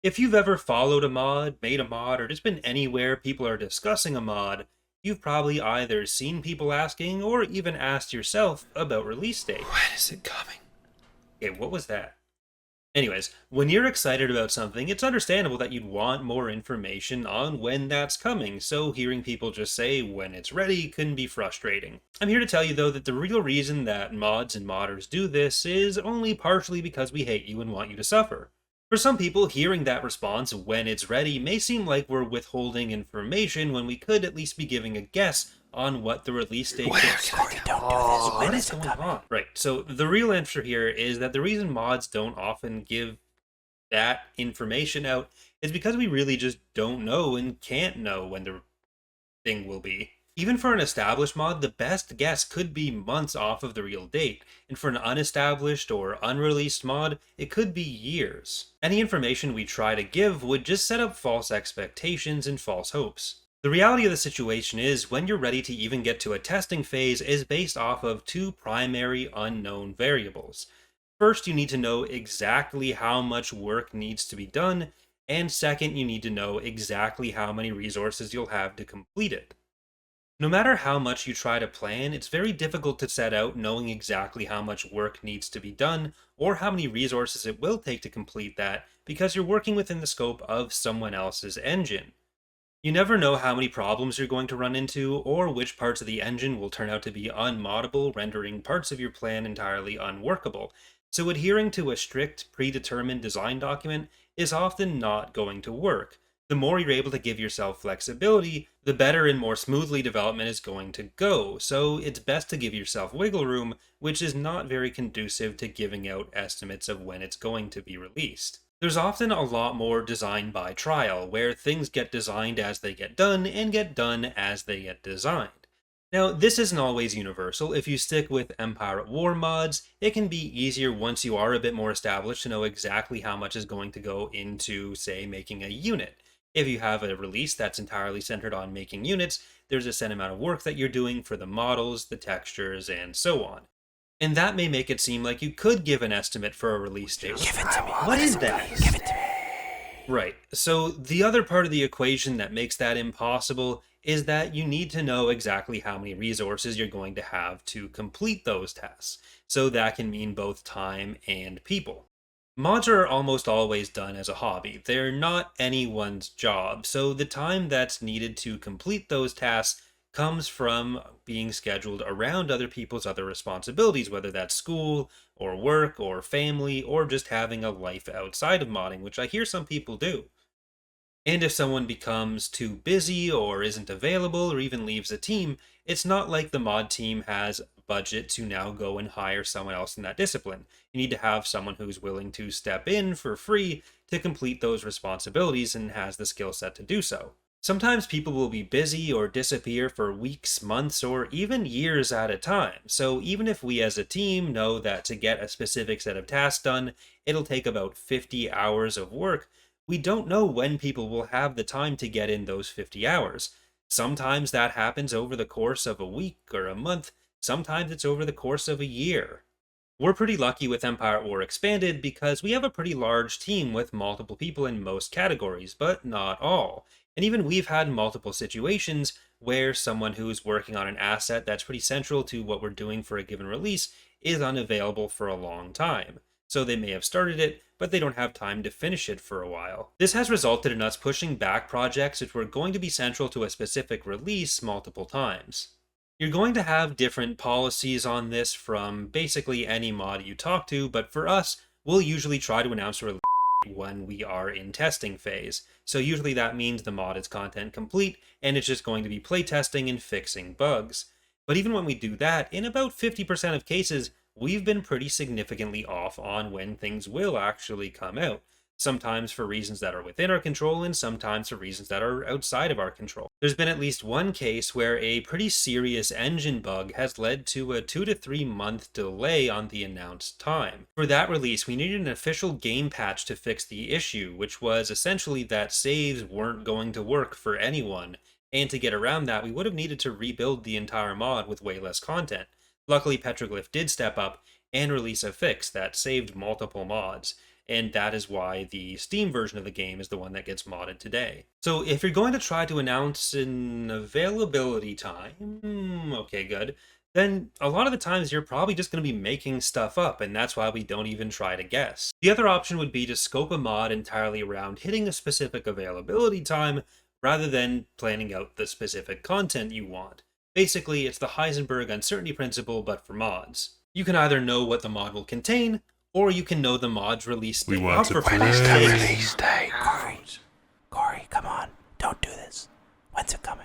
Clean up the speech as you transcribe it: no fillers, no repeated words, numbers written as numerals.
If you've ever followed a mod, made a mod, or just been anywhere people are discussing a mod, you've probably either seen people asking or even asked yourself about release dates. When is it coming? Okay, what was that? Anyways, when you're excited about something, it's understandable that you'd want more information on when that's coming, so hearing people just say when it's ready can be frustrating. I'm here to tell you though that the real reason that mods and modders do this is only partially because we hate you and want you to suffer. For some people, hearing that response when it's ready may seem like we're withholding information when we could at least be giving a guess on what the release date is. What is going on? Right. So the real answer here is that the reason mods don't often give that information out is because we really just don't know and can't know when the thing will be. Even for an established mod, the best guess could be months off of the real date, and for an unestablished or unreleased mod, it could be years. Any information we try to give would just set up false expectations and false hopes. The reality of the situation is, when you're ready to even get to a testing phase is based off of two primary unknown variables. First, you need to know exactly how much work needs to be done, and second, you need to know exactly how many resources you'll have to complete it. No matter how much you try to plan, it's very difficult to set out knowing exactly how much work needs to be done or how many resources it will take to complete that because you're working within the scope of someone else's engine. You never know how many problems you're going to run into or which parts of the engine will turn out to be unmoddable, rendering parts of your plan entirely unworkable. So adhering to a strict, predetermined design document is often not going to work. The more you're able to give yourself flexibility, the better and more smoothly development is going to go, so it's best to give yourself wiggle room, which is not very conducive to giving out estimates of when it's going to be released. There's often a lot more design by trial, where things get designed as they get done and get done as they get designed. Now, this isn't always universal. If you stick with Empire at War mods, it can be easier once you are a bit more established to know exactly how much is going to go into, say, making a unit. If you have a release that's entirely centered on making units, there's a set amount of work that you're doing for the models, the textures, and so on. And that may make it seem like you could give an estimate for a release date. Give it to me. What is that? Give it to me. Right. So the other part of the equation that makes that impossible is that you need to know exactly how many resources you're going to have to complete those tasks. So that can mean both time and people. Mods are almost always done as a hobby. They're not anyone's job, so the time that's needed to complete those tasks comes from being scheduled around other people's other responsibilities, whether that's school, or work, or family, or just having a life outside of modding, which I hear some people do. And if someone becomes too busy or isn't available or even leaves a team, it's not like the mod team has budget to now go and hire someone else in that discipline. You need to have someone who's willing to step in for free to complete those responsibilities and has the skill set to do so. Sometimes people will be busy or disappear for weeks, months, or even years at a time. So even if we as a team know that to get a specific set of tasks done, it'll take about 50 hours of work, we don't know when people will have the time to get in those 50 hours. Sometimes that happens over the course of a week or a month, sometimes it's over the course of a year. We're pretty lucky with Empire at War Expanded because we have a pretty large team with multiple people in most categories, but not all. And even we've had multiple situations where someone who's working on an asset that's pretty central to what we're doing for a given release is unavailable for a long time. So they may have started it, but they don't have time to finish it for a while. This has resulted in us pushing back projects which were going to be central to a specific release multiple times. You're going to have different policies on this from basically any mod you talk to, but for us, we'll usually try to announce a release when we are in testing phase. So usually that means the mod is content complete, and it's just going to be playtesting and fixing bugs. But even when we do that, in about 50% of cases, we've been pretty significantly off on when things will actually come out. Sometimes for reasons that are within our control, and sometimes for reasons that are outside of our control. There's been at least one case where a pretty serious engine bug has led to a 2 to 3 month delay on the announced time. For that release, we needed an official game patch to fix the issue, which was essentially that saves weren't going to work for anyone, and to get around that, we would have needed to rebuild the entire mod with way less content. Luckily, Petroglyph did step up and release a fix that saved multiple mods. and that is why the Steam version of the game is the one that gets modded today. So if you're going to try to announce an availability time, okay, good, then a lot of the times you're probably just going to be making stuff up, and that's why we don't even try to guess. The other option would be to scope a mod entirely around hitting a specific availability time rather than planning out the specific content you want. Basically, it's the Heisenberg uncertainty principle, but for mods. You can either know what the mod will contain, or you can know the mod's release date. We want to When is the release date? Corey, come on. Don't do this. When's it coming?